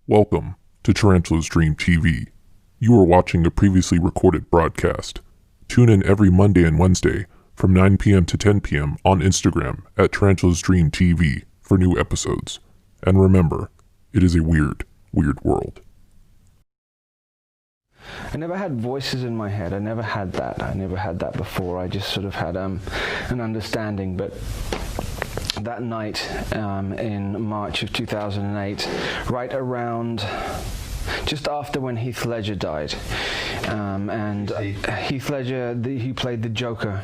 Welcome to TarantulasDreamTV. You are watching a previously recorded broadcast. Tune in every Monday and Wednesday from 9 p.m. to 10 p.m. on Instagram at TarantulasDreamTV for new episodes. And remember, it is a weird, weird world. I never had voices in my head. I never had that before. I just sort of had an understanding. But that night in March of 2008, right around just after when Heath Ledger died, and Heath Ledger, he played the Joker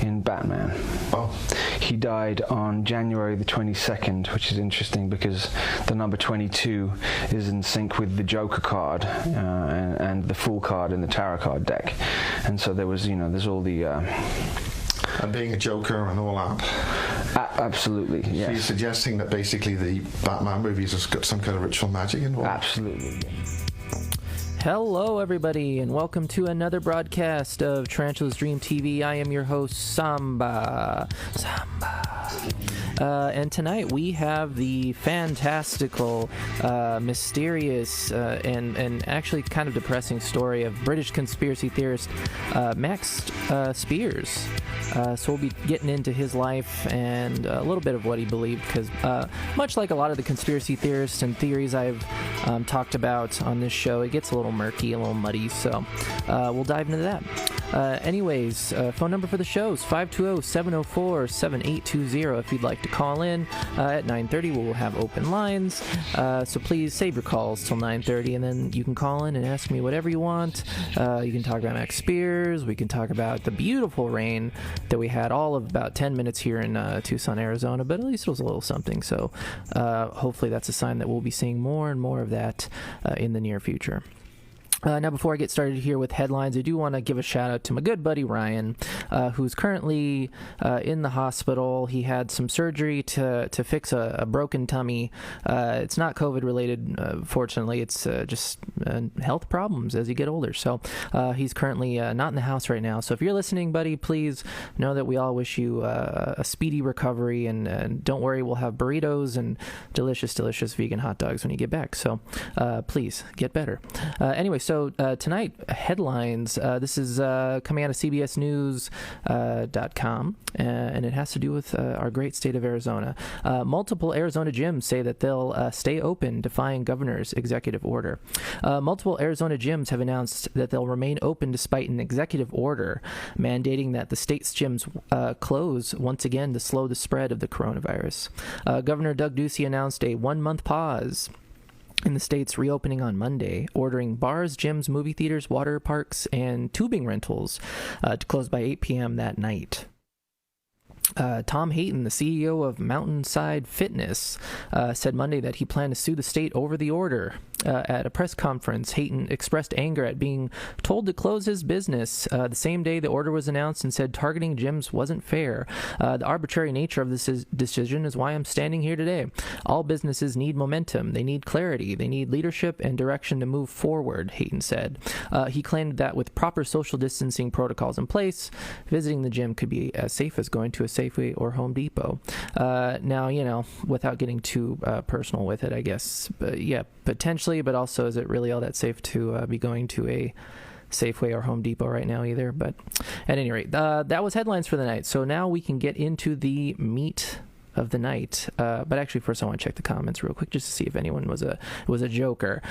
in Batman. Oh. He died on January the 22nd, which is interesting because the number 22 is in sync with the Joker card and the Fool card in the Tarot card deck. And so there was, there's all the... and being a Joker and all that. Absolutely, yes. So you're suggesting that basically the Batman movies has got some kind of ritual magic involved? Absolutely. Hello, everybody, and welcome to another broadcast of Tarantulas Dream TV. I am your host, Samba. And tonight we have the fantastical, mysterious, and actually kind of depressing story of British conspiracy theorist Max Spiers. So we'll be getting into his life and a little bit of what he believed, because much like a lot of the conspiracy theorists and theories I've talked about on this show, it gets a little murky, a little muddy, so we'll dive into that. Anyways, phone number for the show is 520-704-7820 if you'd like to call in. At 9:30 we'll have open lines, so please save your calls till 9:30, and then you can call in and ask me whatever you want. You can talk about Max Spiers, we can talk about the beautiful rain that we had all of about 10 minutes here in Tucson, Arizona, but at least it was a little something, so hopefully that's a sign that we'll be seeing more and more of that in the near future. Now, before I get started here with headlines, I do want to give a shout out to my good buddy Ryan, who's currently in the hospital. He had some surgery to fix a broken tummy. It's not COVID related, fortunately. It's just health problems as you get older. So he's currently not in the house right now. So if you're listening, buddy, please know that we all wish you a speedy recovery. And don't worry, we'll have burritos and delicious, delicious vegan hot dogs when you get back. So please get better. Anyway, so tonight, headlines. This is coming out of CBSNews.com, and it has to do with our great state of Arizona. Multiple Arizona gyms say that they'll stay open, defying governor's executive order. Multiple Arizona gyms have announced that they'll remain open despite an executive order mandating that the state's gyms close once again to slow the spread of the coronavirus. Governor Doug Ducey announced a one-month pause in the state's reopening on Monday, ordering bars, gyms, movie theaters, water parks, and tubing rentals to close by 8 p.m. that night. Tom Hayton, the CEO of Mountainside Fitness, said Monday that he planned to sue the state over the order. At a press conference, Hayton expressed anger at being told to close his business the same day the order was announced, and said targeting gyms wasn't fair. The arbitrary nature of this decision is why I'm standing here today. All businesses need momentum. They need clarity. They need leadership and direction to move forward, Hayton said. He claimed that with proper social distancing protocols in place, visiting the gym could be as safe as going to a Safeway or Home Depot. Now, without getting too personal with it, I guess, yeah, potentially, but also, is it really all that safe to be going to a Safeway or Home Depot right now either? But at any rate, that was headlines for the night. So now we can get into the meat of the night, but actually first I want to check the comments real quick just to see if anyone was a Joker.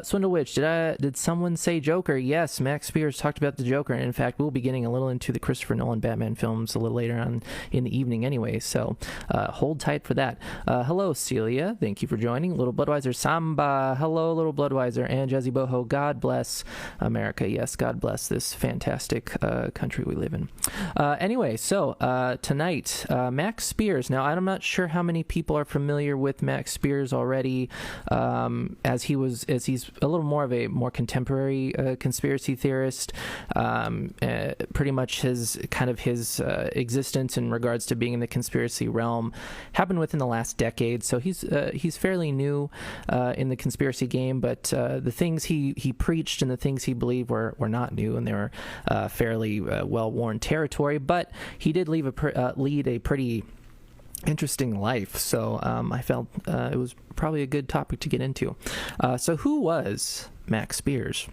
Swindle Witch, did someone say Joker? Yes, Max Spiers talked about the Joker, and in fact we'll be getting a little into the Christopher Nolan Batman films a little later on in the evening anyway, so hold tight for that. Hello Celia, thank you for joining. Little Bloodweiser Samba, hello Little Bloodweiser, and Jazzy Boho, God bless America. Yes, God bless this fantastic country we live in. Anyway, so tonight, Max Spiers. Now I'm not sure how many people are familiar with Max Spiers already, as he's a little more of a more contemporary conspiracy theorist. Pretty much his existence in regards to being in the conspiracy realm happened within the last decade, so he's fairly new in the conspiracy game, but the things he preached and the things he believed were not new, and they were fairly well-worn territory, but he did lead a pretty interesting life. So I felt it was probably a good topic to get into. So who was Max Spiers?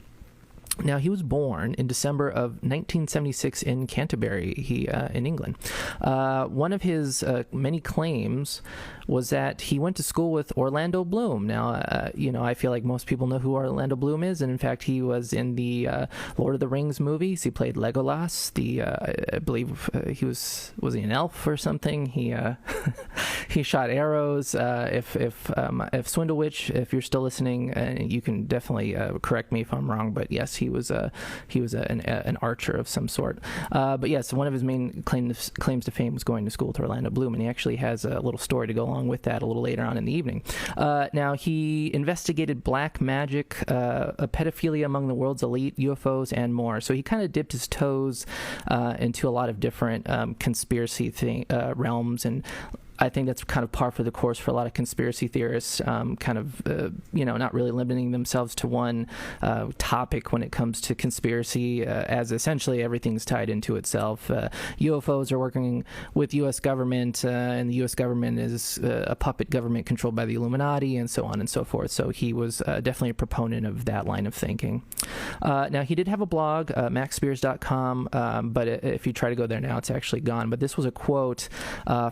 Now, he was born in December of 1976 in Canterbury, in England. One of his many claims was that he went to school with Orlando Bloom. Now, I feel like most people know who Orlando Bloom is, and in fact, he was in the Lord of the Rings movies. He played Legolas. I believe he was he an elf or something? He he shot arrows. If Swindlewitch, if you're still listening, you can definitely correct me if I'm wrong. But yes, he was an archer of some sort. But yes, one of his main claims to fame was going to school with Orlando Bloom, and he actually has a little story to go along with that a little later on in the evening. Now, he investigated black magic, pedophilia among the world's elite, UFOs, and more. So he kind of dipped his toes into a lot of different conspiracy realms, and I think that's kind of par for the course for a lot of conspiracy theorists, not really limiting themselves to one topic when it comes to conspiracy, as essentially everything's tied into itself. UFOs are working with U.S. government, and the U.S. government is a puppet government controlled by the Illuminati, and so on and so forth. So he was definitely a proponent of that line of thinking. Now, he did have a blog, maxspiers.com, but if you try to go there now, it's actually gone. But this was a quote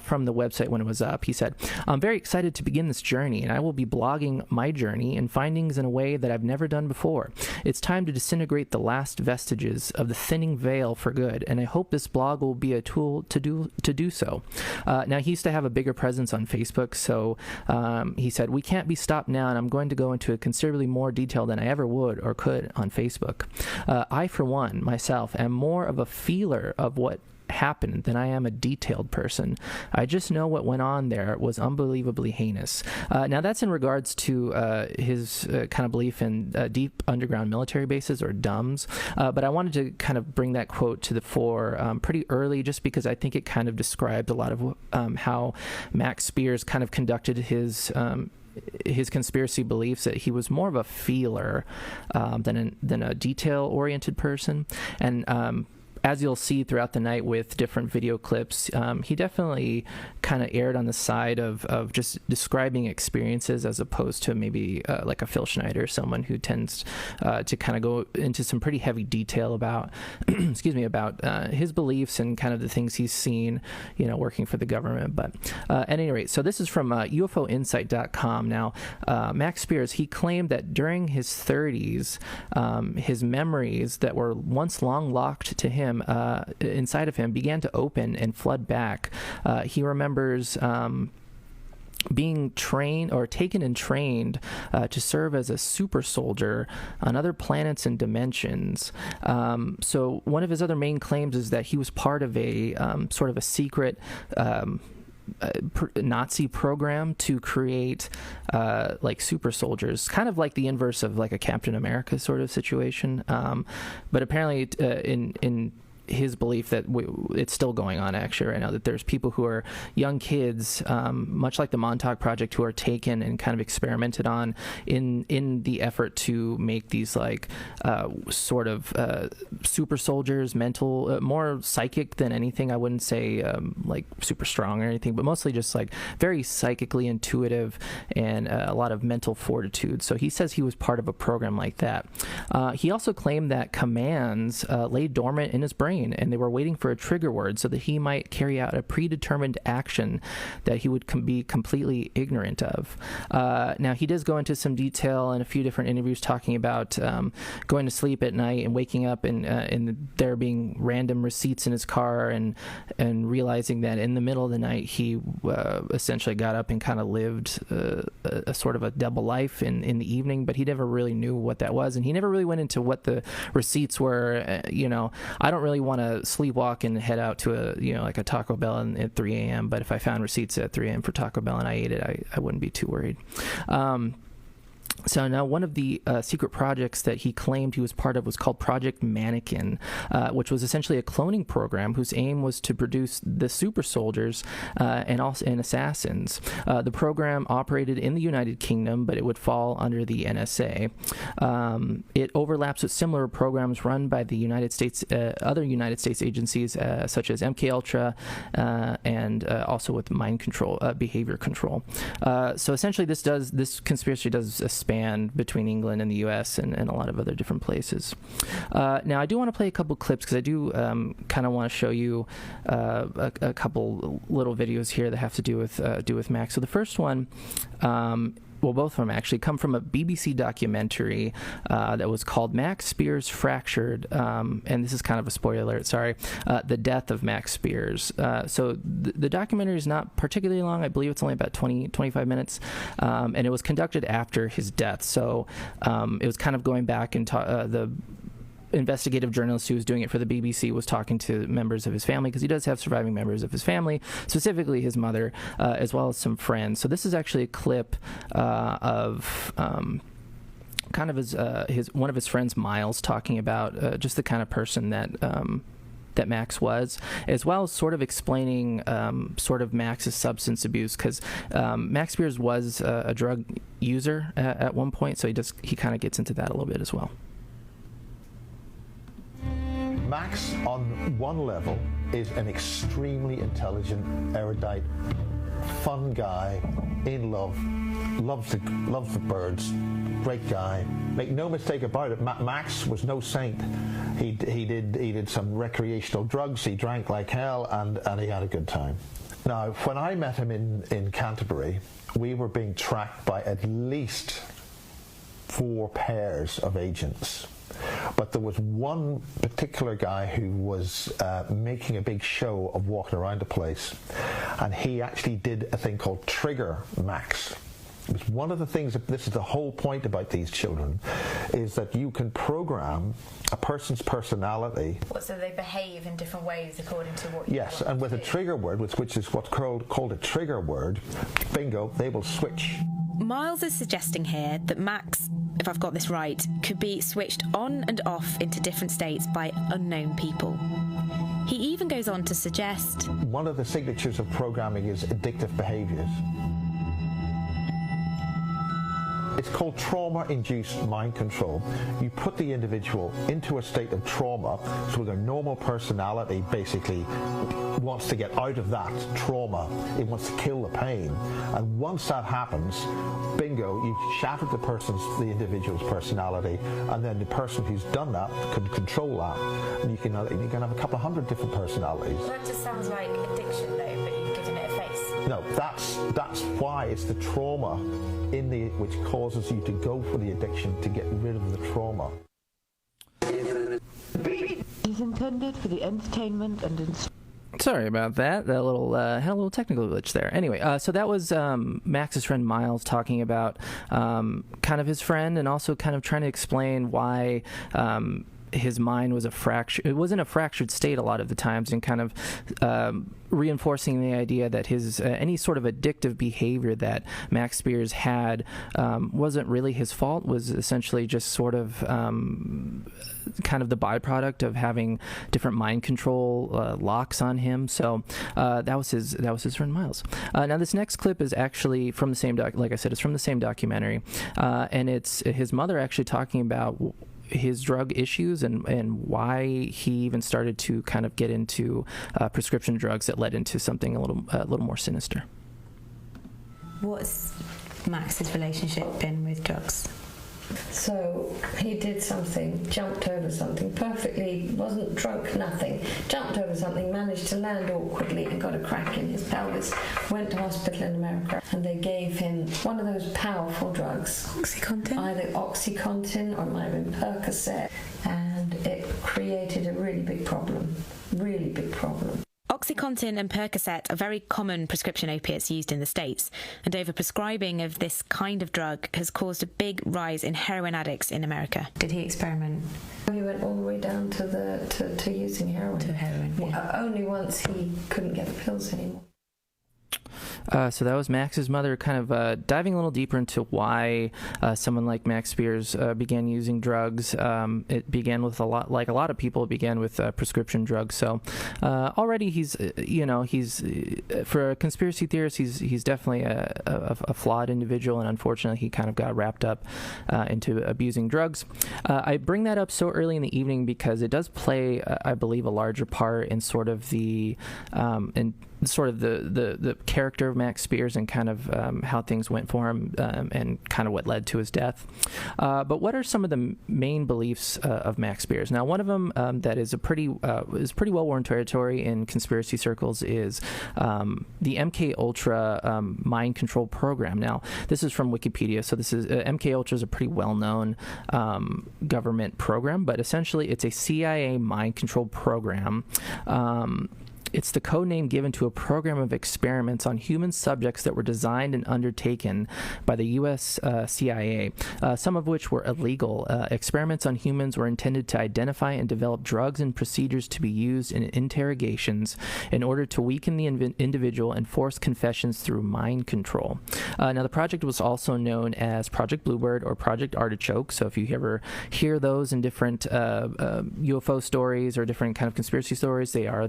from the website when it was up. He said, "I'm very excited to begin this journey, and I will be blogging my journey and findings in a way that I've never done before. It's time to disintegrate the last vestiges of the thinning veil for good, and I hope this blog will be a tool to do so." Now, he used to have a bigger presence on Facebook, so he said, "We can't be stopped now, and I'm going to go into considerably more detail than I ever would or could on Facebook. I, for one, myself, am more of a feeler of what happened than I am a detailed person. I just know what went on there was unbelievably heinous." Now, that's in regards to his kind of belief in deep underground military bases, or DUMBs. But I wanted to kind of bring that quote to the fore pretty early, just because I think it kind of described a lot of how Max Spiers kind of conducted his conspiracy beliefs, that he was more of a feeler than a detail-oriented person. And as you'll see throughout the night with different video clips, he definitely kind of erred on the side of just describing experiences, as opposed to maybe like a Phil Schneider, someone who tends to kind of go into some pretty heavy detail about about his beliefs and kind of the things he's seen, working for the government. But at any rate, so this is from UFOinsight.com. Now, Max Spiers, he claimed that during his 30s, his memories that were once long locked to him inside of him began to open and flood back. He remembers being trained or taken and trained to serve as a super soldier on other planets and dimensions. So one of his other main claims is that he was part of a sort of a secret Nazi program to create like super soldiers, kind of like the inverse of like a Captain America sort of situation. But apparently in his belief that it's still going on actually right now, that there's people who are young kids, much like the Montauk Project, who are taken and kind of experimented on in the effort to make these like sort of super soldiers, mental, more psychic than anything. I wouldn't say like super strong or anything, but mostly just like very psychically intuitive and a lot of mental fortitude. So he says he was part of a program like that. He also claimed that commands lay dormant in his brain, and they were waiting for a trigger word so that he might carry out a predetermined action that he would be completely ignorant of. Now, he does go into some detail in a few different interviews talking about going to sleep at night and waking up and there being random receipts in his car, and realizing that in the middle of the night he essentially got up and kind of lived a sort of a double life in the evening, but he never really knew what that was, and he never really went into what the receipts were. I don't really want to sleepwalk and head out to like a Taco Bell at 3 a.m. But if I found receipts at 3 a.m. for Taco Bell and I ate it, I wouldn't be too worried. So now one of the secret projects that he claimed he was part of was called Project Mannequin, which was essentially a cloning program whose aim was to produce the super soldiers and assassins. The program operated in the United Kingdom, but it would fall under the NSA. It overlaps with similar programs run by the United States, other United States agencies such as MKUltra, and also with mind control, behavior control. So essentially, this conspiracy does span between England and the U.S. and a lot of other different places. Now, I do want to play a couple clips because I do kind of want to show you a couple little videos here that have to do with Max. So the first one. Well, both of them actually come from a BBC documentary that was called Max Spiers Fractured, and this is kind of a spoiler alert, sorry, The Death of Max Spiers. So the documentary is not particularly long. I believe it's only about 25 minutes, and it was conducted after his death. So it was kind of going back and the investigative journalist who was doing it for the BBC was talking to members of his family, because he does have surviving members of his family, specifically his mother, as well as some friends. So this is actually a clip of kind of his one of his friends, Miles, talking about just the kind of person that Max was, as well as sort of explaining sort of Max's substance abuse, because Max Spiers was a drug user at one point, so he kind of gets into that a little bit as well. Max, on one level, is an extremely intelligent, erudite, fun guy, in love, loves the birds, great guy. Make no mistake about it, Max was no saint. He did some recreational drugs, he drank like hell, and he had a good time. Now, when I met him in Canterbury, we were being tracked by at least 4 pairs of agents. But there was one particular guy who was making a big show of walking around the place, and he actually did a thing called Trigger Max. It was one of the things, this is the whole point about these children, is that you can program a person's personality. So they behave in different ways according to what you Yes, want and with to a do. trigger word, which is what's called a trigger word, bingo, they will switch. Miles is suggesting here that Max, if I've got this right, could be switched on and off into different states by unknown people. He even goes on to suggest One of the signatures of programming is addictive behaviors. It's called trauma-induced mind control. You put the individual into a state of trauma, so their normal personality basically wants to get out of that trauma. It wants to kill the pain. And once that happens, bingo, you shatter the individual's personality, and then the person who's done that can control that. And you can have a couple of hundred different personalities. That just sounds like addiction, though, but you've given it a face. No, that's why it's the trauma which causes you to go for the addiction, to get rid of the trauma. Is intended for the entertainment and Sorry about that. That little had a little technical glitch there. Anyway, so that was Max's friend Miles talking about kind of his friend, and also kind of trying to explain why his mind was it was in a fractured state a lot of the times, and kind of reinforcing the idea that his any sort of addictive behavior that Max Spiers had wasn't really his fault, was essentially just sort of kind of the byproduct of having different mind control locks on him. So that was his friend Miles. Now this next clip is actually from the same like I said, it's from the same documentary, and it's his mother actually talking about his drug issues and why he even started to kind of get into prescription drugs that led into something a little more sinister. What's Max's relationship been with drugs? So he did something, jumped over something, perfectly, wasn't drunk, nothing, jumped over something, managed to land awkwardly and got a crack in his pelvis, went to hospital in America, and they gave him one of those powerful drugs. Oxycontin? Either Oxycontin or it might have been Percocet, and it created a really big problem. Oxycontin and Percocet are very common prescription opiates used in the States, and overprescribing of this kind of drug has caused a big rise in heroin addicts in America. Did he experiment? He went all the way down to using heroin. To heroin, yeah. Only once he couldn't get the pills anymore. So that was Max's mother, kind of diving a little deeper into why someone like Max Spiers began using drugs. It began with a lot of people, it began with prescription drugs. So already he's for a conspiracy theorist, he's definitely a flawed individual, and unfortunately he kind of got wrapped up into abusing drugs. I bring that up so early in the evening because it does play, I believe, a larger part in sort of the the character of Max Spiers and kind of how things went for him and kind of what led to his death. But what are some of the main beliefs of Max Spiers? Now, one of them that is pretty well-worn territory in conspiracy circles is the MK Ultra mind control program. Now, this is from Wikipedia, so this is MK Ultra is a pretty well-known government program, but essentially it's a CIA mind control program. It's the code name given to a program of experiments on human subjects that were designed and undertaken by the U.S. CIA, some of which were illegal. Experiments on humans were intended to identify and develop drugs and procedures to be used in interrogations in order to weaken the individual and force confessions through mind control. Now, the project was also known as Project Bluebird or Project Artichoke, so if you ever hear those in different UFO stories or different kind of conspiracy stories, they are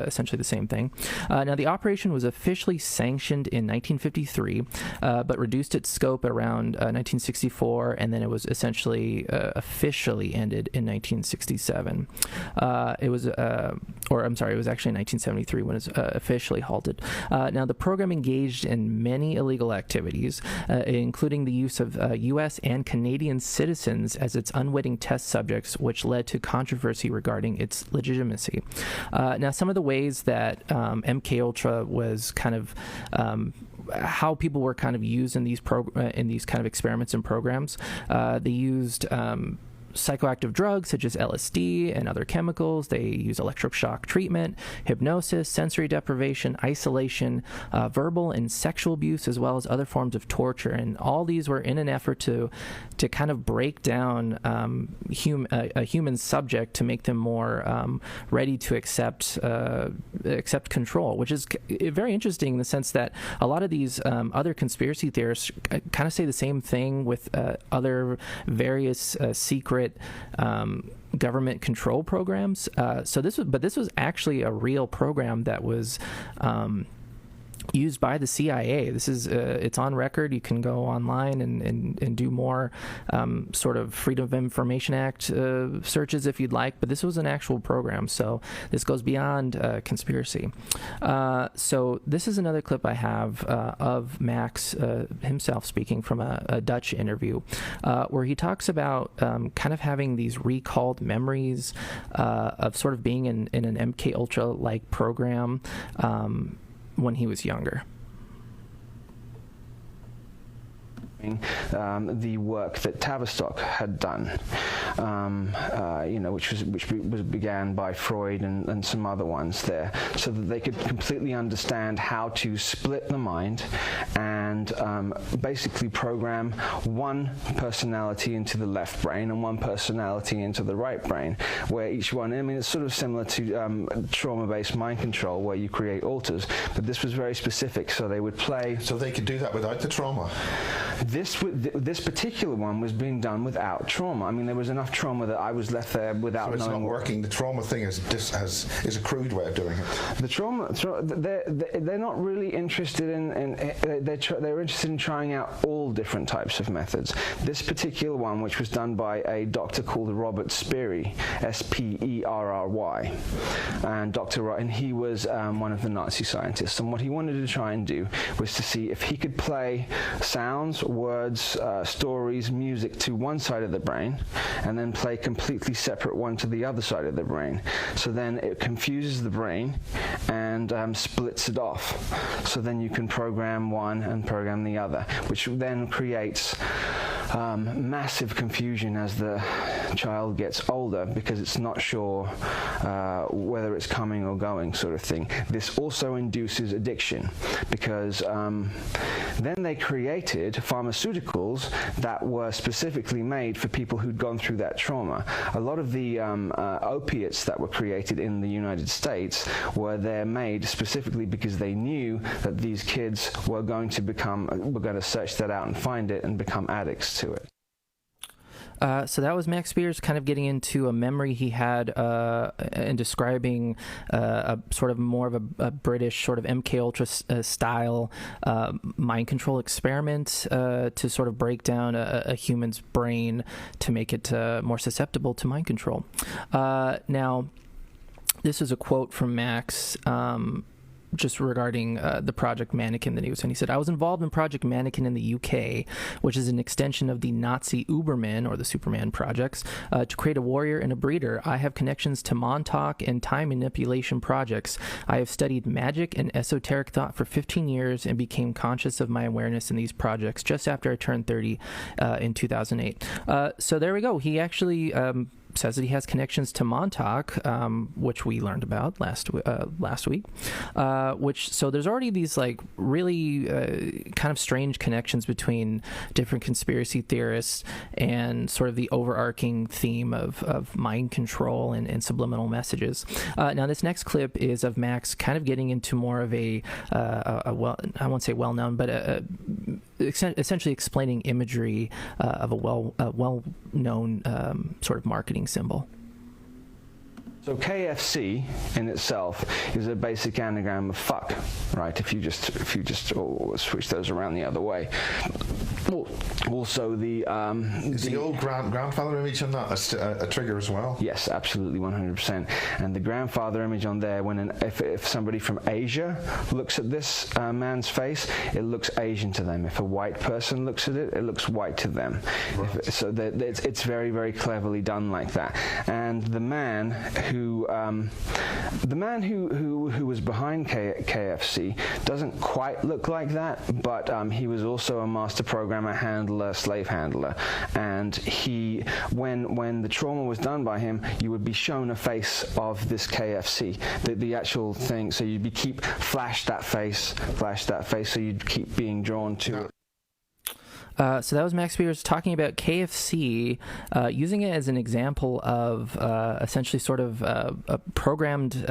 essentially the same thing. Now, the operation was officially sanctioned in 1953, but reduced its scope around 1964, and then it was essentially officially ended in 1967. It was actually in 1973 when it was officially halted. Now, the program engaged in many illegal activities, including the use of U.S. and Canadian citizens as its unwitting test subjects, which led to controversy regarding its legitimacy. Now, some of the ways that MK Ultra was kind of how people were kind of used in these kind of experiments and programs. They used psychoactive drugs such as LSD and other chemicals. They use electroshock treatment, hypnosis, sensory deprivation, isolation, verbal and sexual abuse, as well as other forms of torture. And all these were in an effort to kind of break down a human subject to make them more ready to accept control, which is very interesting in the sense that a lot of these other conspiracy theorists kind of say the same thing with other various secret government control programs. So this was actually a real program that was used by the CIA. This is it's on record. You can go online and do more sort of Freedom of Information Act searches if you'd like, but this was an actual program, so this goes beyond conspiracy. So this is another clip I have of Max himself speaking from a Dutch interview where he talks about kind of having these recalled memories of sort of being in an MK Ultra like program when he was younger. The work that Tavistock had done, which began by Freud and some other ones there, so that they could completely understand how to split the mind and basically program one personality into the left brain and one personality into the right brain, where each one, I mean, it's sort of similar to trauma-based mind control, where you create alters, but this was very specific, so they would play... So they could do that without the trauma? This particular one was being done without trauma. I mean, there was enough trauma that I was left there without knowing. So it's not working. The trauma thing is a crude way of doing it. The trauma, they're not really interested they're interested in trying out all different types of methods. This particular one, which was done by a doctor called Robert Spery, S-P-E-R-R-Y, and he was one of the Nazi scientists. And what he wanted to try and do was to see if he could play sounds, words, stories, music to one side of the brain, and then play completely separate one to the other side of the brain. So then it confuses the brain and splits it off. So then you can program one and program the other, which then creates massive confusion as the child gets older, because it's not sure whether it's coming or going, sort of thing. This also induces addiction, because then they created pharmaceuticals that were specifically made for people who'd gone through that trauma. A lot of the opiates that were created in the United States were made specifically because they knew that these kids were going to search that out and find it and become addicts to it. So that was Max Spiers kind of getting into a memory he had and describing a sort of more of a British sort of MK Ultra style mind control experiment to sort of break down a human's brain to make it more susceptible to mind control. Now, this is a quote from Max just regarding the Project Mannequin that he was in. He said, "I was involved in Project Mannequin in the UK, which is an extension of the Nazi Uberman, or the Superman projects, to create a warrior and a breeder. I have connections to Montauk and time manipulation projects. I have studied magic and esoteric thought for 15 years and became conscious of my awareness in these projects just after I turned 30 in 2008. So there we go. He actually says that he has connections to Montauk, which we learned about last week. So there's already these like really kind of strange connections between different conspiracy theorists and sort of the overarching theme of mind control and subliminal messages. Now this next clip is of Max kind of getting into more of a well, I won't say well-known, but essentially explaining imagery of a well-known sort of marketing symbol. So KFC in itself is a basic anagram of fuck, right? If you just switch those around the other way. Also, is the old grandfather image on that a trigger as well? Yes, absolutely, 100%. And the grandfather image on there, if somebody from Asia looks at this man's face, it looks Asian to them. If a white person looks at it, it looks white to them. Right. It's very, very cleverly done like that. And the man who was behind KFC doesn't quite look like that, but he was also a master programmer, handler, slave handler, and when the trauma was done by him, you would be shown a face of this KFC, the actual thing. So you'd flash that face, so you'd keep being drawn to it. So that was Max Spiers talking about KFC, using it as an example of essentially sort of a programmed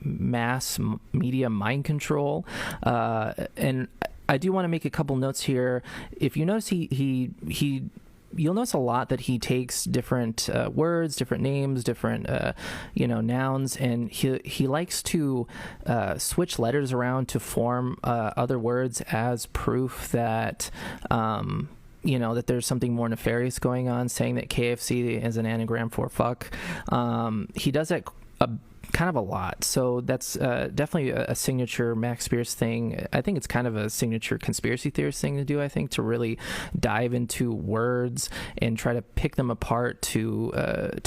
mass media mind control. And I do want to make a couple notes here. If you notice, you'll notice a lot that he takes different words, different names, different nouns, and he likes to switch letters around to form other words as proof that that there's something more nefarious going on, saying that KFC is an anagram for fuck. He does that kind of a lot, so that's definitely a signature Max Spiers thing. I think it's kind of a signature conspiracy theorist thing to do, I think, to really dive into words and try to pick them apart to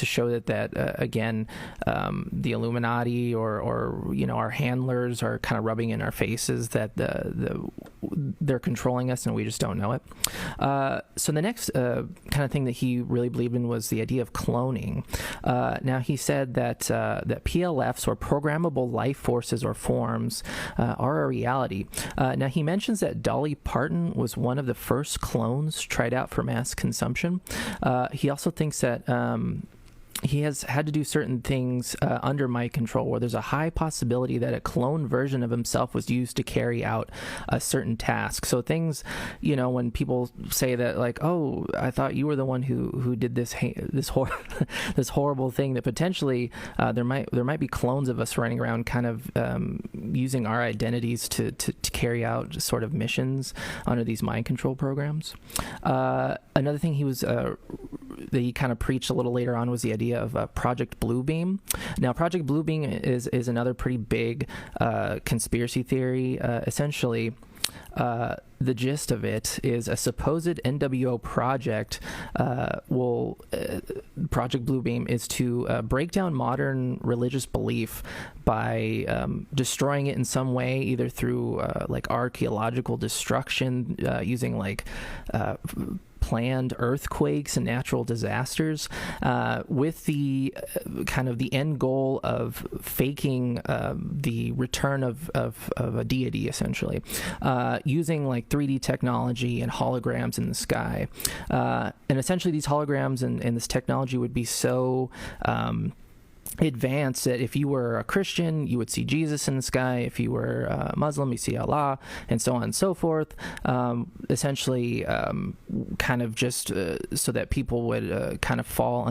show that again, the Illuminati or our handlers are kind of rubbing in our faces that they're controlling us and we just don't know it. So the next kind of thing that he really believed in was the idea of cloning. Now he said that PLFs, or programmable life forces or forms, are a reality. Now he mentions that Dolly Parton was one of the first clones tried out for mass consumption. He also thinks that he has had to do certain things under mind control, where there's a high possibility that a clone version of himself was used to carry out a certain task. So things, when people say that, like, oh, I thought you were the one who did this horrible thing, that potentially there might be clones of us running around kind of using our identities to carry out sort of missions under these mind control programs. Another thing that he kind of preached a little later on was the idea of Project Bluebeam. Now, Project Bluebeam is another pretty big conspiracy theory. Essentially, the gist of it is a supposed NWO project. Project Bluebeam is to break down modern religious belief by destroying it in some way, either through like archaeological destruction, using like planned earthquakes and natural disasters, with the kind of the end goal of faking the return of a deity, essentially, using like 3D technology and holograms in the sky. And essentially these holograms and this technology would be so advanced that if you were a Christian, you would see Jesus in the sky. If you were a Muslim, you see Allah, and so on and so forth. Essentially, kind of just so that people would kind of fall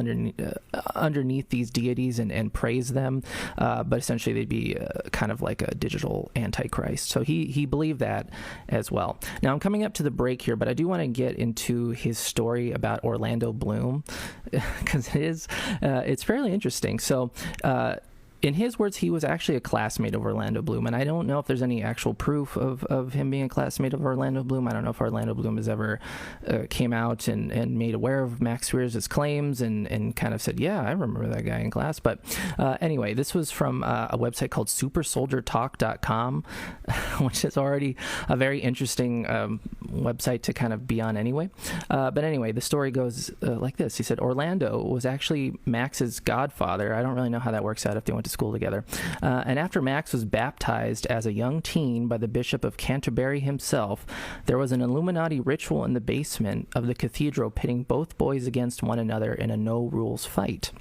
underneath these deities and praise them. But essentially, they'd be kind of like a digital antichrist. So he believed that as well. Now, I'm coming up to the break here, but I do want to get into his story about Orlando Bloom, because it's fairly interesting. So in his words, he was actually a classmate of Orlando Bloom, and I don't know if there's any actual proof of him being a classmate of Orlando Bloom. I don't know if Orlando Bloom has ever came out and made aware of Max Spiers' claims and kind of said, yeah, I remember that guy in class. But anyway, this was from a website called supersoldiertalk.com, which is already a very interesting website to kind of be on anyway. But anyway, the story goes like this. He said, Orlando was actually Max's godfather. I don't really know how that works out if they went to school together. And after Max was baptized as a young teen by the Bishop of Canterbury himself, there was an Illuminati ritual in the basement of the cathedral pitting both boys against one another in a no-rules fight.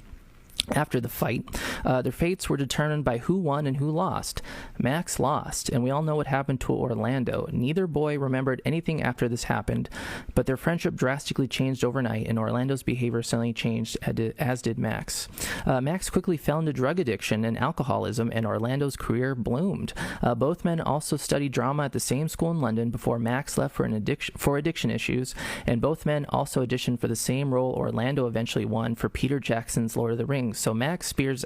After the fight, their fates were determined by who won and who lost. Max lost, and we all know what happened to Orlando. Neither boy remembered anything after this happened, but their friendship drastically changed overnight, and Orlando's behavior suddenly changed, as did Max. Max quickly fell into drug addiction and alcoholism, and Orlando's career bloomed. Both men also studied drama at the same school in London before Max left for addiction issues, and both men also auditioned for the same role Orlando eventually won for Peter Jackson's Lord of the Rings. So Max Spiers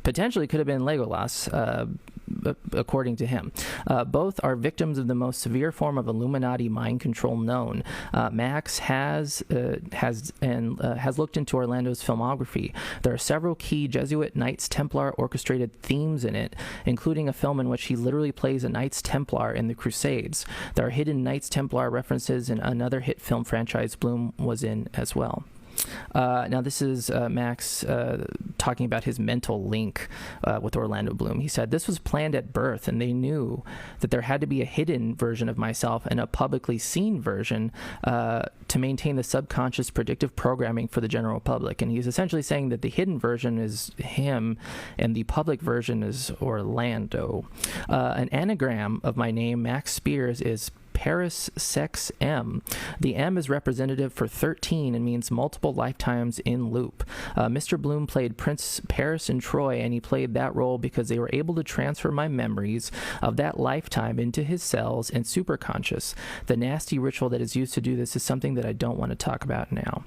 potentially could have been Legolas, according to him. Both are victims of the most severe form of Illuminati mind control known. Max has looked into Orlando's filmography. There are several key Jesuit Knights Templar orchestrated themes in it, including a film in which he literally plays a Knights Templar in the Crusades. There are hidden Knights Templar references in another hit film franchise Bloom was in as well. Now, this is Max talking about his mental link with Orlando Bloom. He said, this was planned at birth, and they knew that there had to be a hidden version of myself and a publicly seen version to maintain the subconscious predictive programming for the general public. And he's essentially saying that the hidden version is him and the public version is Orlando. An anagram of my name, Max Spiers, is Paris Sex M. The M is representative for 13 and means multiple lifetimes in loop. Mr. Bloom played Prince Paris in Troy, and he played that role because they were able to transfer my memories of that lifetime into his cells and superconscious. The nasty ritual that is used to do this is something that I don't want to talk about now.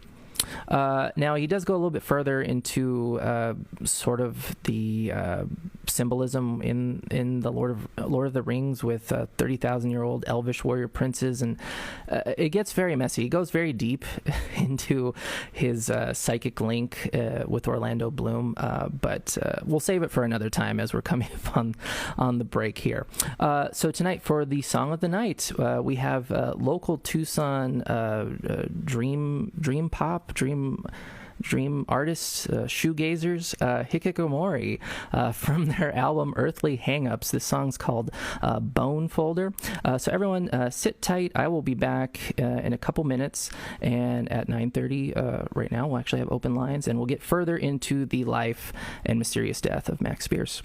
Now, he does go a little bit further into sort of the symbolism in the Lord of the Rings with 30,000-year-old elvish warrior princes, and it gets very messy. He goes very deep into his psychic link with Orlando Bloom, but we'll save it for another time as we're coming up on the break here. So tonight, for the Song of the Night, we have local Tucson dream pop, dream artists, shoegazers, hikikomori, from their album Earthly Hangups. This song's called Bone Folder. So everyone, sit tight. I will be back in a couple minutes, and at 9:30 right now we'll actually have open lines, and we'll get further into the life and mysterious death of Max Spiers.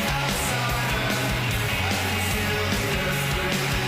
Outsider, I can feel the earth breathe.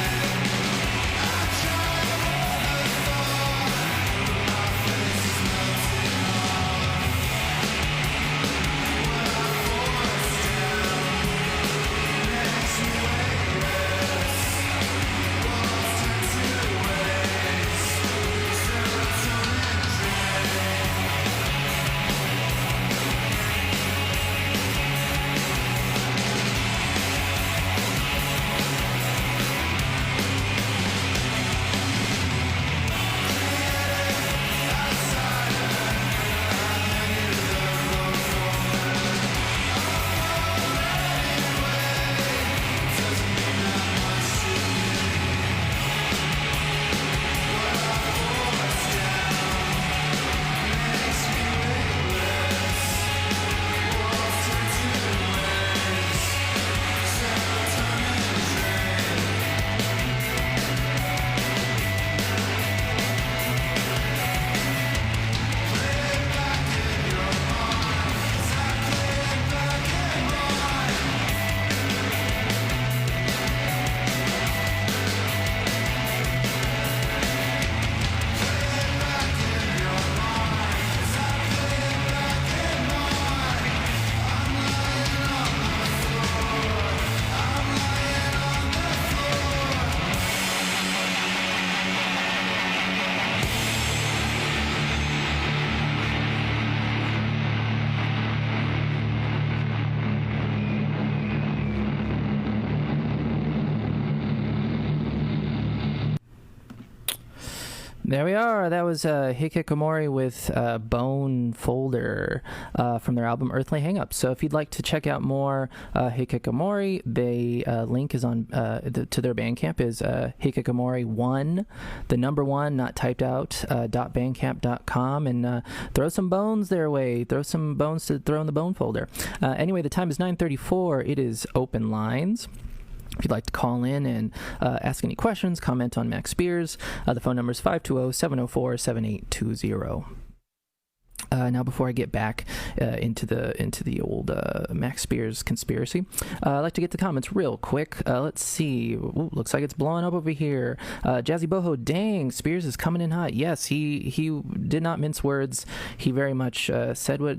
There we are. That was Hikikomori with Bone Folder from their album Earthly Hangups. So if you'd like to check out more Hikikomori, the link is on to their Bandcamp is Hikikomori1, the number 1, not typed out, .bandcamp.com, and throw some bones their way. Throw some bones to throw in the Bone Folder. Anyway, the time is 9:34. It is open lines. If you'd like to call in and ask any questions, comment on Max Spiers, the phone number is 520-704-7820. Now, before I get back into the old Max Spiers conspiracy, I'd like to get the comments real quick. Let's see. Ooh, looks like it's blowing up over here. Jazzy Boho, dang, Spiers is coming in hot. Yes, he did not mince words. He very much said what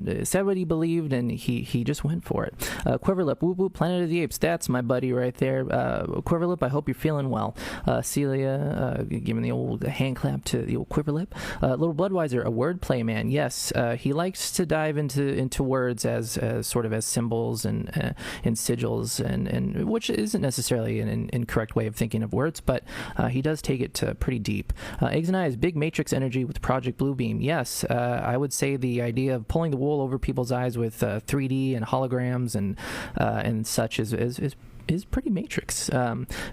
he believed, and he just went for it. Quiverlip, whoop whoop, Planet of the Apes. That's my buddy right there. Quiverlip, I hope you're feeling well. Celia, giving the old hand clap to the old Quiverlip. Little Bloodweiser, a wordplay man. Yes. He likes to dive into words as sort of as symbols and sigils, and which isn't necessarily an incorrect way of thinking of words, but he does take it pretty deep. Eggs and Eyes, big matrix energy with Project Bluebeam. Yes, I would say the idea of pulling the wool over people's eyes with 3D and holograms and such is pretty Matrix.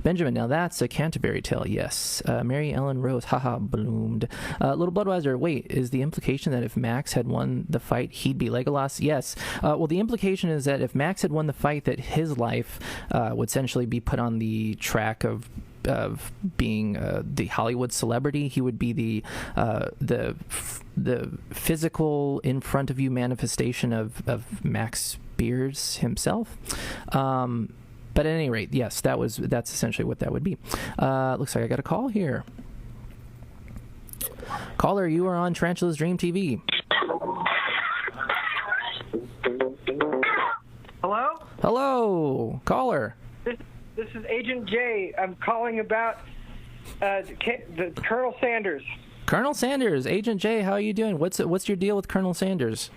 Benjamin, now that's a Canterbury Tale, yes. Mary Ellen Rose, haha, bloomed. Little Bloodweiser, wait, is the implication that if Max had won the fight, he'd be Legolas? Yes. Well, the implication is that if Max had won the fight, that his life would essentially be put on the track of being the Hollywood celebrity. He would be the physical in front of you manifestation of Max Spiers himself. But at any rate, yes, that's essentially what that would be. Looks like I got a call here. Caller, you are on Tarantula's Dream TV. Hello? Hello, caller. This is Agent J. I'm calling about the Colonel Sanders. Colonel Sanders, Agent J, how are you doing? What's your deal with Colonel Sanders?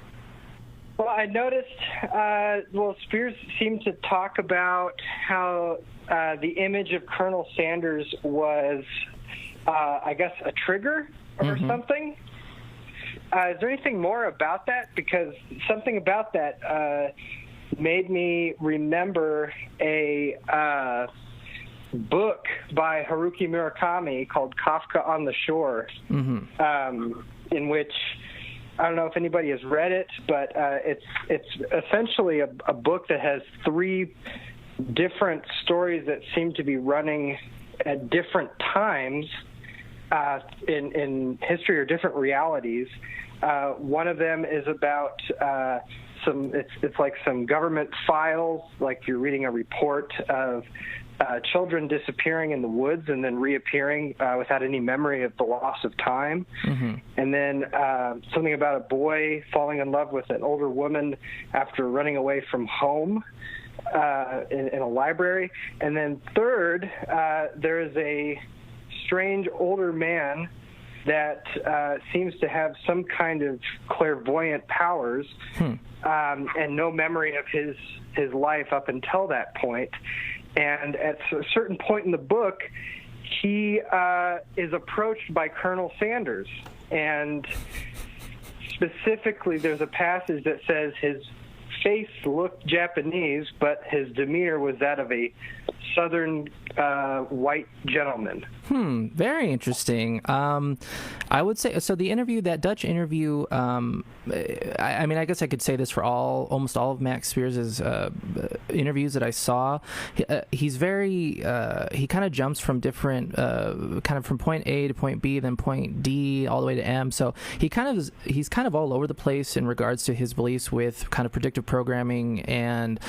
Well, I noticed, Spiers seemed to talk about how the image of Colonel Sanders was, I guess, a trigger or something. Is there anything more about that? Because something about that made me remember a book by Haruki Murakami called Kafka on the Shore, in which... I don't know if anybody has read it, but it's essentially a book that has 3 different stories that seem to be running at different times in history or different realities. One of them is about it's like some government files, like you're reading a report of children disappearing in the woods and then reappearing without any memory of the loss of time. And then something about a boy falling in love with an older woman after running away from home in a library. And then third, there is a strange older man that seems to have some kind of clairvoyant powers and no memory of his life up until that point. And at a certain point in the book, he is approached by Colonel Sanders. And specifically, there's a passage that says his face looked Japanese, but his demeanor was that of a southern white gentleman. Very interesting. I would say, so the interview, that Dutch interview, I mean, I guess I could say this for almost all of Max Spiers' interviews that I saw. He's very, he kind of jumps from different, kind of from point A to point B, then point D, all the way to M. So he's kind of all over the place in regards to his beliefs with kind of predictive programming and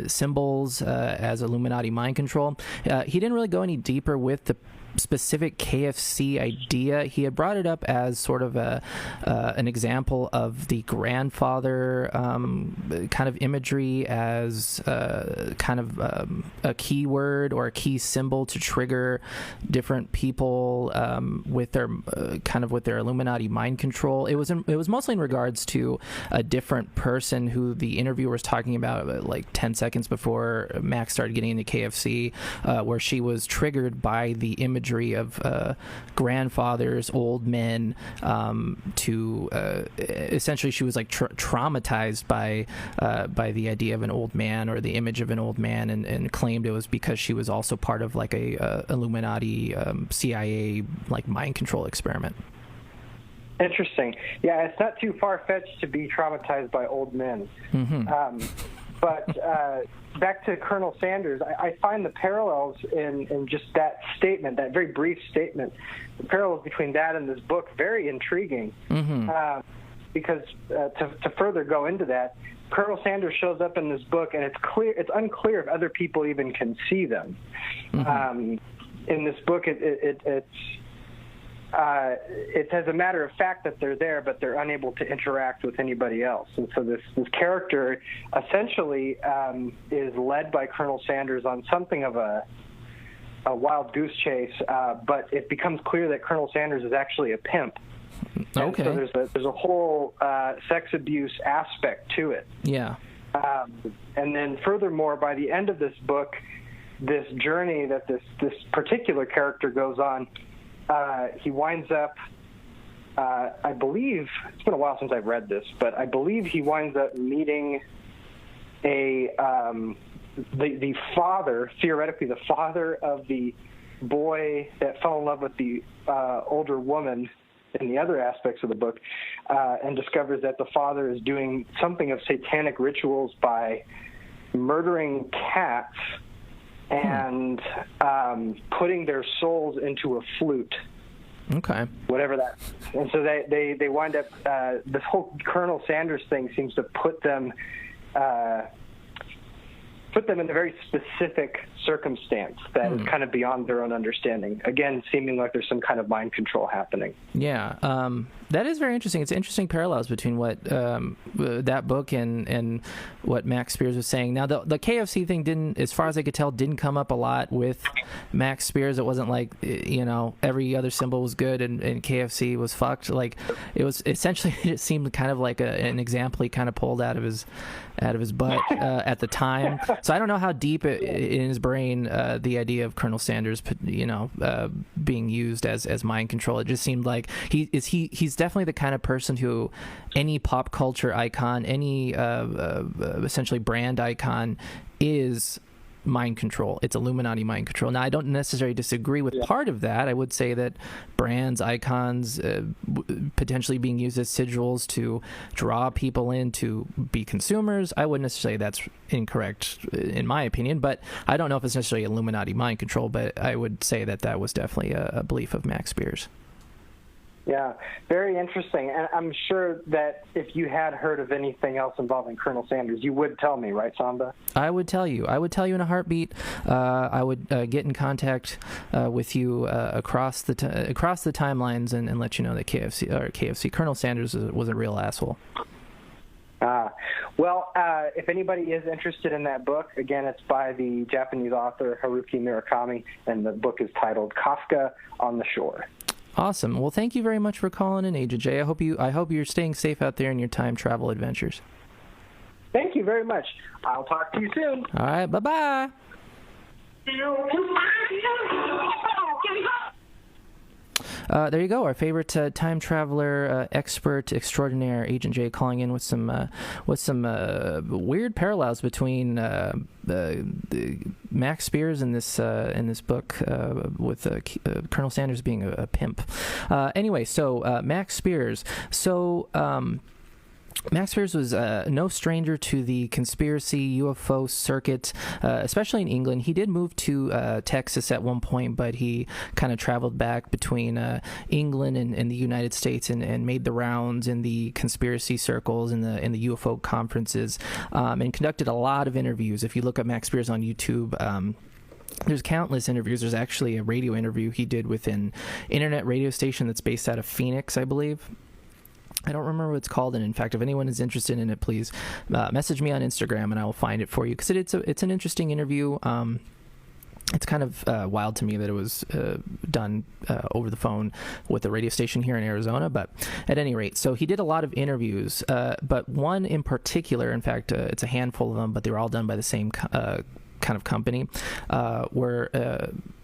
symbols as Illuminati mind control. He didn't really go any deeper with the specific KFC idea. He had brought it up as sort of an example of the grandfather kind of imagery as kind of a keyword or a key symbol to trigger different people with their with their Illuminati mind control. It was mostly in regards to a different person who the interviewer was talking about like 10 seconds before Max started getting into KFC, where she was triggered by the imagery imagery of grandfathers, old men, to essentially she was like traumatized by the idea of an old man or the image of an old man, and claimed it was because she was also part of like a Illuminati, CIA like mind control experiment. Interesting. Yeah, it's not too far-fetched to be traumatized by old men. But back to Colonel Sanders, I find the parallels in just that statement, that very brief statement, the parallels between that and this book very intriguing. Because to further go into that, Colonel Sanders shows up in this book, and it's unclear if other people even can see them. In this book, it's as a matter of fact that they're there, but they're unable to interact with anybody else. And so this character essentially is led by Colonel Sanders on something of a wild goose chase, but it becomes clear that Colonel Sanders is actually a pimp. Okay. And so there's a whole sex abuse aspect to it. Yeah. And then furthermore, by the end of this book, this journey that this particular character goes on, he winds up, I believe, it's been a while since I've read this, but I believe he winds up meeting the father, theoretically the father of the boy that fell in love with the older woman in the other aspects of the book, and discovers that the father is doing something of satanic rituals by murdering cats and putting their souls into a flute. Okay. Whatever that. And so they wind up, this whole Colonel Sanders thing seems to put them in a very specific circumstance that is kind of beyond their own understanding. Again, seeming like there's some kind of mind control happening. Yeah, that is very interesting. It's interesting parallels between what that book and what Max Spiers was saying. Now, the KFC thing didn't, as far as I could tell, didn't come up a lot with Max Spiers. It wasn't like, every other symbol was good and KFC was fucked. Like, it was essentially, it seemed kind of like an example he kind of pulled out of his butt at the time. So I don't know how deep in his brain the idea of Colonel Sanders, being used as mind control. It just seemed like he's definitely the kind of person who any pop culture icon, any essentially brand icon is mind control. It's Illuminati mind control. Now, I don't necessarily disagree with part of that. I would say that brands, icons, potentially being used as sigils to draw people in to be consumers, I wouldn't necessarily say that's incorrect in my opinion, but I don't know if it's necessarily Illuminati mind control, but I would say that was definitely a belief of Max Spiers. Yeah, very interesting. And I'm sure that if you had heard of anything else involving Colonel Sanders, you would tell me, right, Samba? I would tell you. I would tell you in a heartbeat. I would get in contact with you across the timelines and let you know that KFC Colonel Sanders was a real asshole. Well, if anybody is interested in that book, again, it's by the Japanese author Haruki Murakami, and the book is titled Kafka on the Shore. Awesome. Well, thank you very much for calling in, Agent J. I hope you're staying safe out there in your time travel adventures. Thank you very much. I'll talk to you soon. All right. Bye-bye. There you go. Our favorite time traveler expert extraordinaire, Agent J, calling in with some weird parallels between Max Spiers in this book with Colonel Sanders being a pimp. Anyway, so Max Spiers. Max Spiers was no stranger to the conspiracy UFO circuit, especially in England. He did move to Texas at one point, but he kind of traveled back between England and the United States and made the rounds in the conspiracy circles and the UFO conferences, and conducted a lot of interviews. If you look at Max Spiers on YouTube, there's countless interviews. There's actually a radio interview he did with an internet radio station that's based out of Phoenix, I believe. I don't remember what it's called, and in fact, if anyone is interested in it, please message me on Instagram, and I will find it for you, because it's an interesting interview. It's kind of wild to me that it was done over the phone with a radio station here in Arizona, but at any rate, so he did a lot of interviews, but one in particular, in fact, it's a handful of them, but they were all done by the same kind of company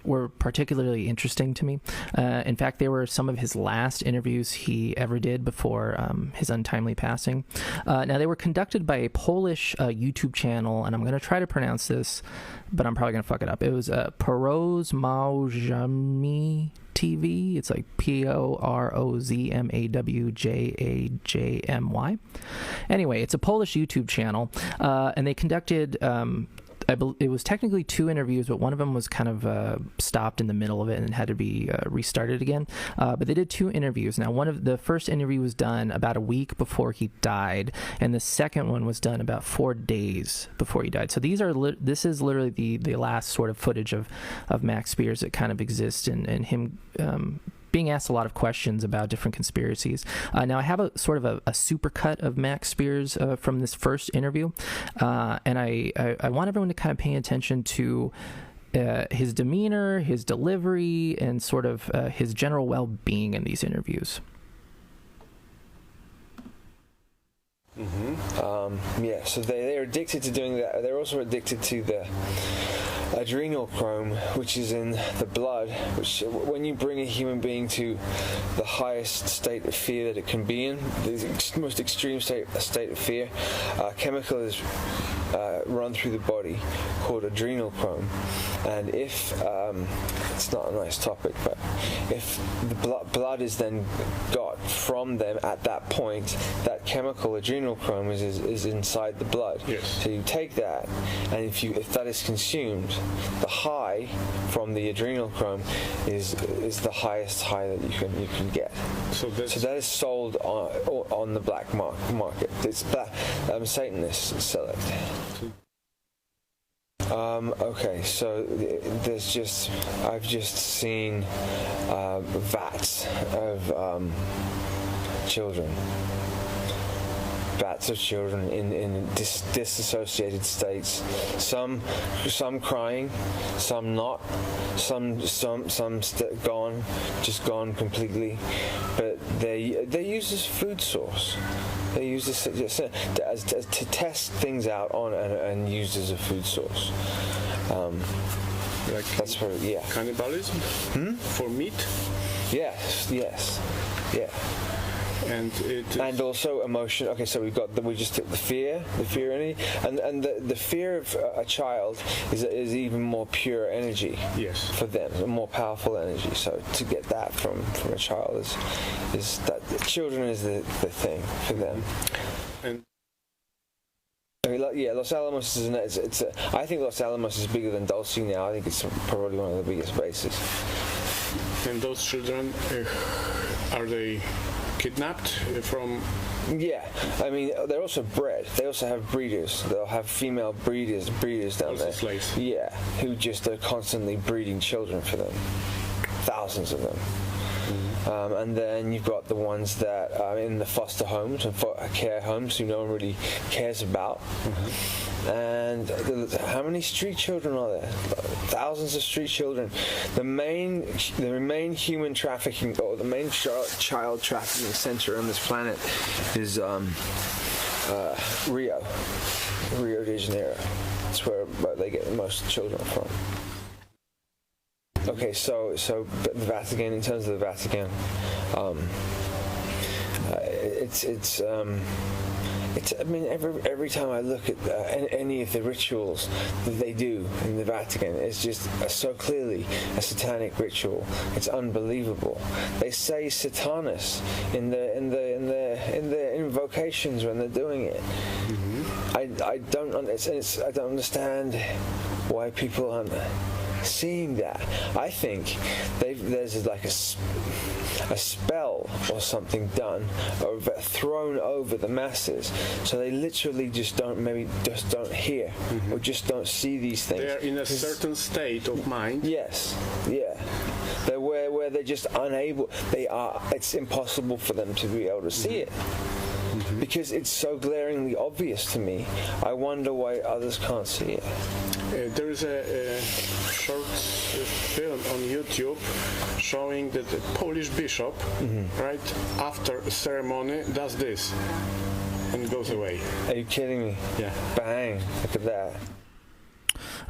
were particularly interesting to me. In fact, they were some of his last interviews he ever did before his untimely passing. Now, they were conducted by a Polish YouTube channel, and I'm going to try to pronounce this, but I'm probably going to fuck it up. It was Porozmawiajmy TV. It's like Porozmawjajmy. Anyway, it's a Polish YouTube channel, and they conducted it was technically 2 interviews, but one of them was kind of stopped in the middle of it and had to be restarted again. But they did 2 interviews. Now, the first interview was done about a week before he died, and the second one was done about 4 days before he died. So this is literally the last sort of footage of Max Spiers that kind of exists, and him being asked a lot of questions about different conspiracies. Now, I have a sort of a supercut of Max Spiers from this first interview, and I want everyone to kind of pay attention to his demeanor, his delivery, and sort of his general well-being in these interviews. So they're addicted to doing that. They're also addicted to the adrenochrome, which is in the blood, which when you bring a human being to the highest state of fear that it can be in, the most extreme state of fear, chemical is run through the body called adrenochrome. And if it's not a nice topic, but if the blood is then got from them at that point, that chemical adrenochrome is inside the blood. Yes. So you take that, and if that is consumed, the high from the adrenochrome is the highest high that you can get. So that is sold on the black market. It's Satanists sell it. Okay, so I've just seen vats of children. Vats of children in disassociated states. Some crying, some not, some gone completely. But they use this food source. They use this to test things out on and used as a food source. That's where, yeah. Cannibalism? For meat? Yes. And also emotion. Okay, so we just took the fear energy, and the fear of a child is even more pure energy. Yes. For them, a more powerful energy. So to get that from a child is that children is the thing for them. And Los Alamos is I think Los Alamos is bigger than Dulce now. I think it's probably one of the biggest bases. And those children, are they kidnapped from? Yeah, I mean they're also bred. They also have breeders. They'll have female breeders down there. Slaves. Yeah, who just are constantly breeding children for them. Thousands of them. And then you've got the ones that are in the foster homes and care homes who no one really cares about. And how many street children are there? Thousands of street children. The main human trafficking, or the main child trafficking center on this planet is Rio de Janeiro. That's where they get most children from. Okay, so the Vatican, in terms of the Vatican, I mean, every time I look at any of the rituals that they do in the Vatican, it's just so clearly a satanic ritual. It's unbelievable. They say Satanus in the invocations when they're doing it. I don't understand why people aren't seeing that. I think there's like a spell or something done or thrown over the masses, so they literally just don't hear or just don't see these things. They're in a certain state of mind. Yes, yeah. They're where they're just unable. It's impossible for them to be able to see it. Because it's so glaringly obvious to me. I wonder why others can't see it. There is a short film on YouTube showing that a Polish bishop, right after a ceremony, does this and goes away. Are you kidding me? Yeah. Bang! Look at that.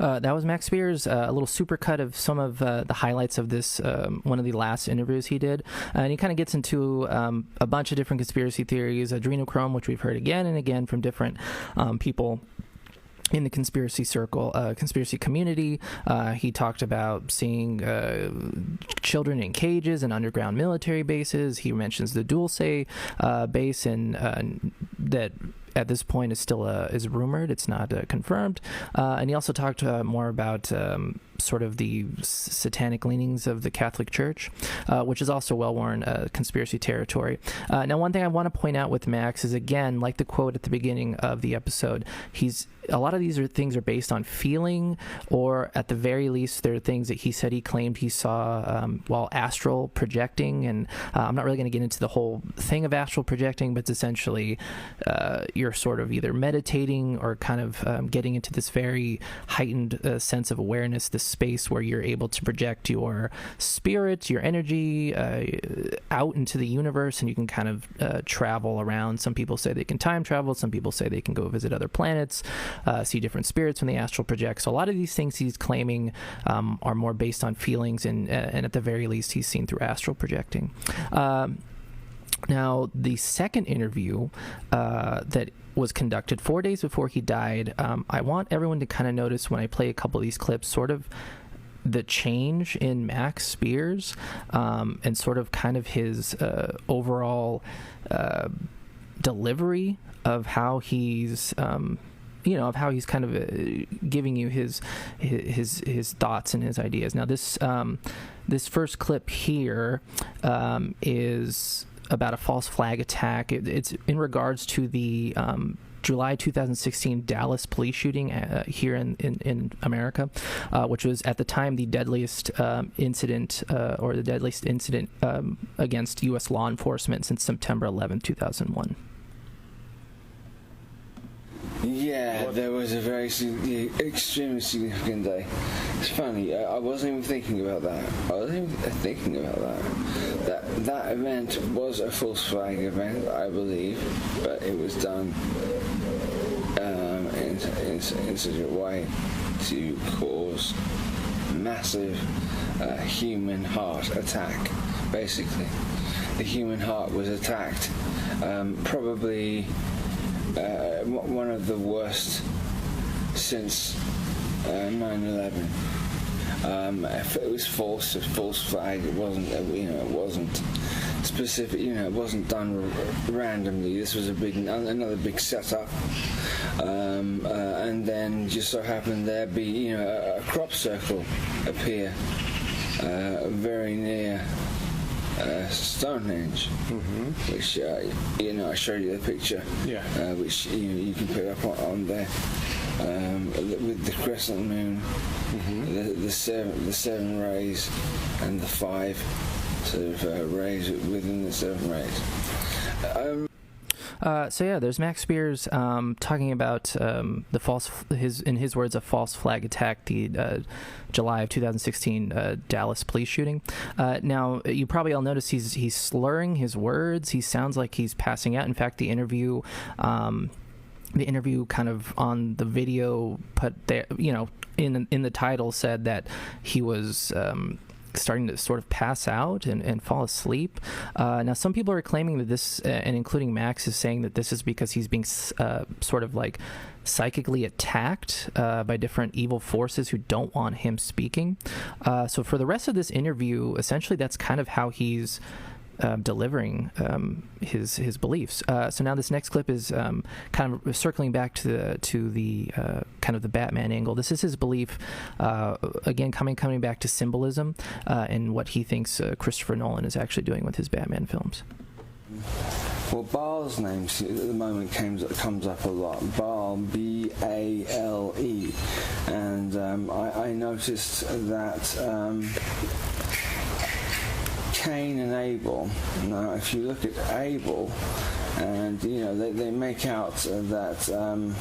That was Max Spiers, a little supercut of some of the highlights of this, one of the last interviews he did. And he kind of gets into a bunch of different conspiracy theories, adrenochrome, which we've heard again and again from different people in the conspiracy circle, conspiracy community. He talked about seeing children in cages and underground military bases. He mentions the Dulce base, and that at this point is still is rumored. It's not confirmed. And he also talked more about sort of the satanic leanings of the Catholic Church, which is also well-worn conspiracy territory. Now, one thing I want to point out with Max is, again, like the quote at the beginning of the episode, a lot of these things are based on feeling, or at the very least, they're things that he said he claimed he saw while astral projecting. And I'm not really going to get into the whole thing of astral projecting, but it's essentially you're sort of either meditating or kind of getting into this very heightened sense of awareness, this space where you're able to project your spirit, your energy out into the universe, and you can kind of travel around. Some people say they can time travel. Some people say they can go visit other planets, see different spirits when they astral project. So a lot of these things he's claiming are more based on feelings, and at the very least, he's seen through astral projecting. Now, the second interview that was conducted 4 days before he died, I want everyone to kind of notice when I play a couple of these clips, sort of the change in Max Spiers, and sort of kind of his overall delivery of how he's of how he's kind of giving you his thoughts and his ideas. Now, this first clip here is about a false flag attack. It's in regards to the July 2016 Dallas police shooting here in America, which was at the time the deadliest incident against U.S. law enforcement since September 11, 2001. Yeah, there was a very extremely significant day. It's funny, I wasn't even thinking about that. That event was a false flag event, I believe, but it was done in such a way to cause massive human heart attack. Basically, the human heart was attacked, probably one of the worst since 9/11. If it was a false flag. It wasn't. It wasn't specific. It wasn't done randomly. This was another big setup. And then just so happened there be a crop circle appear very near Stonehenge, which I showed you the picture, which you can pick up on there, with the crescent moon, the seven rays, and the five sort of rays within the seven rays. There's Max Spiers talking about in his words, a false flag attack, the July of 2016 Dallas police shooting. Now, you probably all notice he's slurring his words. He sounds like he's passing out. In fact, the interview kind of on the video put there, in the title said that he was starting to sort of pass out and fall asleep. Now, some people are claiming that this, and including Max, is saying that this is because he's being sort of like psychically attacked by different evil forces who don't want him speaking. So for the rest of this interview, essentially that's kind of how he's delivering his beliefs. So now this next clip is kind of circling back to the kind of the Batman angle. This is his belief, again coming back to symbolism and what he thinks Christopher Nolan is actually doing with his Batman films. Well, Baal's name at the moment comes up a lot. Baal, B-A-L-E, and I noticed that Cain and Abel. Now, if you look at Abel, and they make out that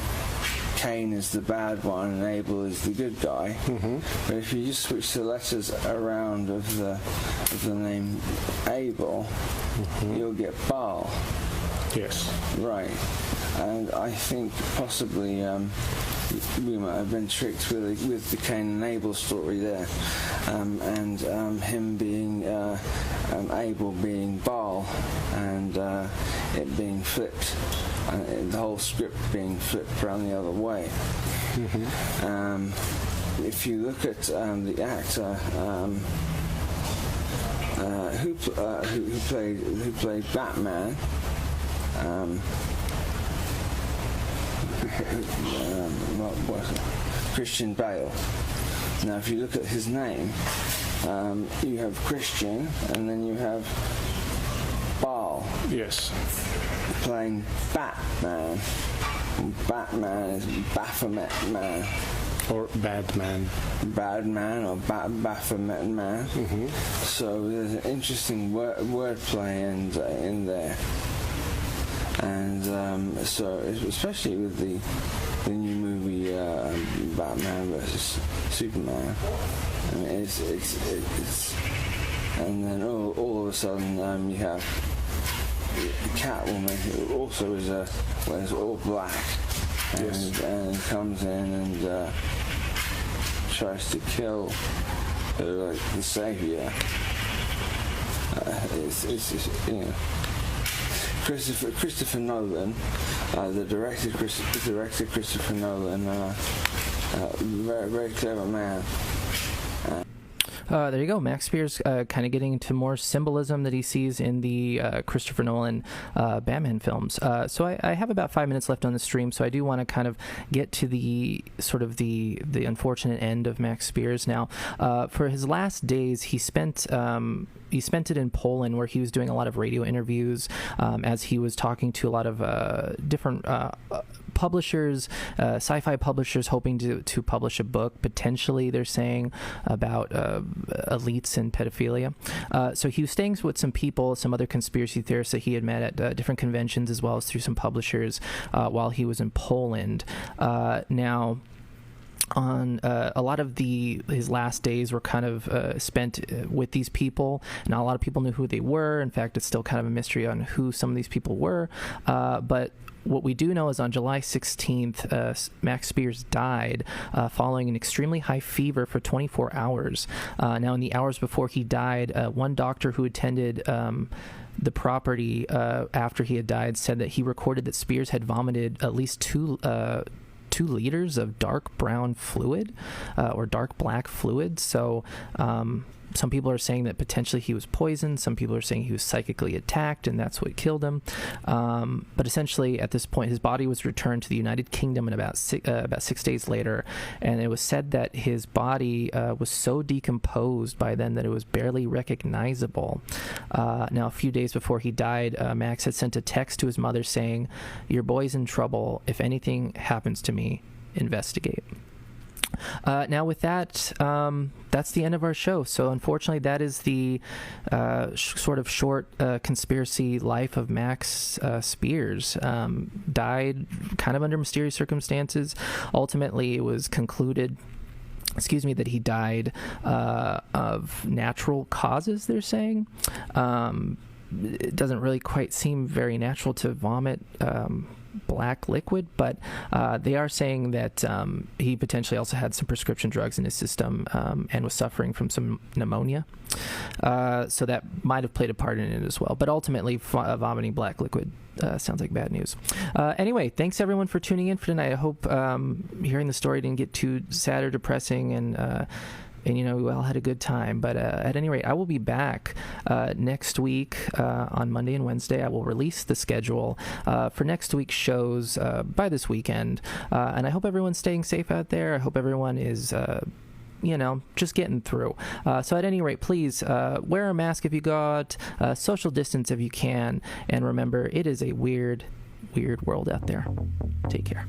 Cain is the bad one and Abel is the good guy. But if you just switch the letters around of the name Abel, you'll get Baal. Yes. Right. And I think possibly we might have been tricked with the Cain and Abel story there, and him being Abel being Baal, and it being flipped, the whole script being flipped around the other way. If you look at the actor who played Batman. Christian Bale. Now, if you look at his name, you have Christian, and then you have Baal. Yes. Playing Batman. Batman is Baphomet Man. Or Batman. Badman or Baphomet Man. So there's an interesting wordplay in there. And so, especially with the new movie Batman vs Superman, I mean, it's and then all of a sudden you have Catwoman, who also wears all black, and comes in and tries to kill the savior. It's Christopher Nolan, the director Christopher Nolan, very, very clever man. There you go. Max Spiers kind of getting into more symbolism that he sees in the Christopher Nolan Batman films. So I have about 5 minutes left on the stream, so I do want to kind of get to the sort of the unfortunate end of Max Spiers. Now, for his last days, he spent it in Poland, where he was doing a lot of radio interviews as he was talking to a lot of different publishers, sci-fi publishers, hoping to publish a book, potentially, they're saying, about elites and pedophilia. So he was staying with some people, some other conspiracy theorists that he had met at different conventions, as well as through some publishers while he was in Poland. Now, on a lot of his last days were kind of spent with these people. Not a lot of people knew who they were. In fact, it's still kind of a mystery on who some of these people were. But what we do know is on July 16th, Max Spiers died following an extremely high fever for 24 hours. Now, in the hours before he died, one doctor who attended the property after he had died said that he recorded that Spiers had vomited at least 2 liters of dark brown fluid or dark black fluid. So some people are saying that potentially he was poisoned. Some people are saying he was psychically attacked, and that's what killed him. But essentially, at this point, his body was returned to the United Kingdom in about 6 days later, and it was said that his body was so decomposed by then that it was barely recognizable. Now, a few days before he died, Max had sent a text to his mother saying, "Your boy's in trouble. If anything happens to me, investigate." Now, with that, that's the end of our show. So, unfortunately, that is the sort of short conspiracy life of Max Spiers. Died kind of under mysterious circumstances. Ultimately, it was concluded that he died of natural causes, they're saying. It doesn't really quite seem very natural to vomit black liquid, but they are saying that he potentially also had some prescription drugs in his system and was suffering from some pneumonia. So that might have played a part in it as well. But ultimately, vomiting black liquid sounds like bad news. Anyway, thanks everyone for tuning in for tonight. I hope hearing the story didn't get too sad or depressing, and we all had a good time. But at any rate, I will be back next week on Monday and Wednesday. I will release the schedule for next week's shows by this weekend. And I hope everyone's staying safe out there. I hope everyone is just getting through. So at any rate, please wear a mask if you go out, social distance if you can, and remember, it is a weird, weird world out there. Take care.